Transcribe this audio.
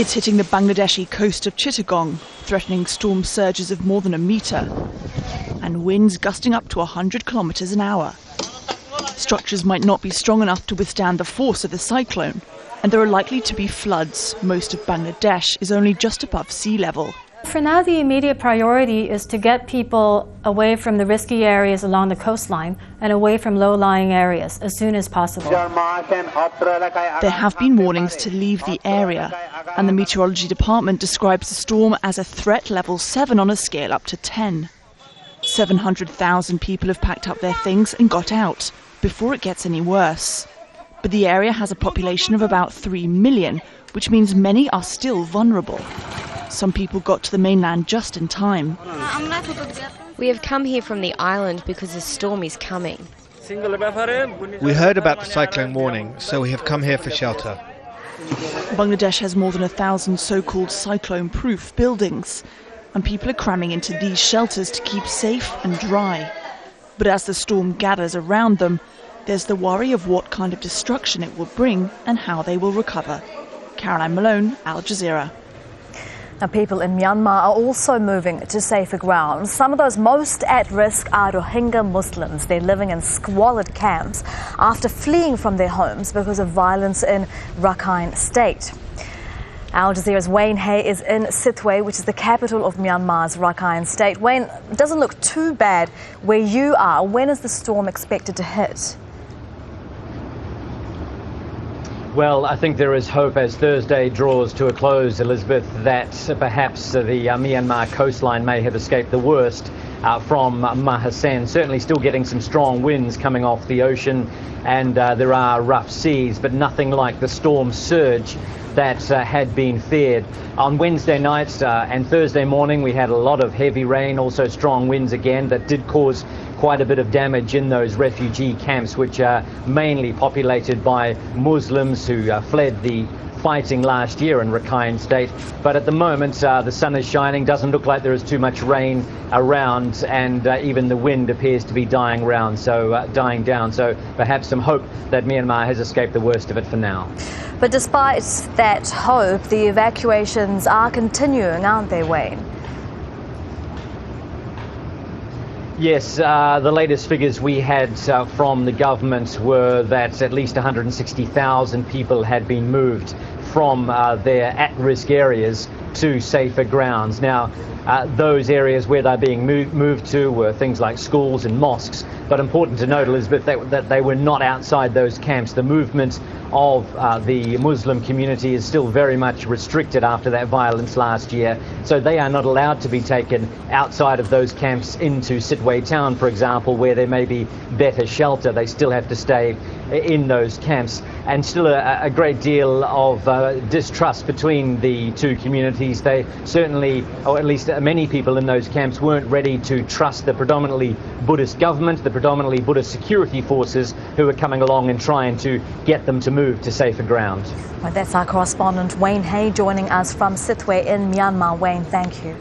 It's hitting the Bangladeshi coast of Chittagong, threatening storm surges of more than a metre and winds gusting up to 100 kilometres an hour. Structures might not be strong enough to withstand the force of the cyclone, and there are likely to be floods. Most of Bangladesh is only just above sea level. For now, the immediate priority is to get people away from the risky areas along the coastline and away from low-lying areas as soon as possible. There have been warnings to leave the area, and the meteorology department describes the storm as a threat level 7 on a scale up to 10. 700,000 people have packed up their things and got out before it gets any worse. But the area has a population of about 3 million, which means many are still vulnerable. Some people got to the mainland just in time. We have come here from the island because the storm is coming. We heard about the cyclone warning, so we have come here for shelter. Bangladesh has more than 1,000 so-called cyclone-proof buildings, and people are cramming into these shelters to keep safe and dry. But as the storm gathers around them, there's the worry of what kind of destruction it will bring and how they will recover. Caroline Malone, Al Jazeera. Now, people in Myanmar are also moving to safer ground. Some of those most at risk are Rohingya Muslims. They're living in squalid camps after fleeing from their homes because of violence in Rakhine state. Al Jazeera's Wayne Hay is in SITTWE, which is the capital of Myanmar's Rakhine state. Wayne, it doesn't look too bad where you are. When is the storm expected to hit? Well, I think there is hope as Thursday draws to a close, Elizabeth, that perhaps the Myanmar coastline may have escaped the worst from Mahasen. Certainly still getting some strong winds coming off the ocean, and there are rough seas, but nothing like the storm surge that had been feared. On Wednesday night and Thursday morning, we had a lot of heavy rain, also strong winds again, that did cause quite a bit of damage in those refugee camps, which are mainly populated by Muslims who fled the fighting last year in Rakhine state. But at the moment, the sun is shining, doesn't look like there is too much rain around, and even the wind appears to be dying down. So perhaps some hope that Myanmar has escaped the worst of it for now. But despite that hope, the evacuations are continuing, aren't they, Wayne? Yes, the latest figures we had from the government were that at least 160,000 people had been moved from their at-risk areas to safer grounds. Now, those areas where they're being moved to were things like schools and mosques. But important to note, Elizabeth, that they were not outside those camps. The movement of the Muslim community is still very much restricted after that violence last year. So they are not allowed to be taken outside of those camps into SITTWE town, for example, where there may be better shelter. They still have to stay in those camps. And still a great deal of distrust between the two communities. They certainly, or at least many people in those camps, weren't ready to trust the predominantly Buddhist government, the predominantly Buddhist security forces who are coming along and trying to get them to move to safer ground. Well, that's our correspondent Wayne Hay joining us from SITTWE in Myanmar. Wayne, thank you.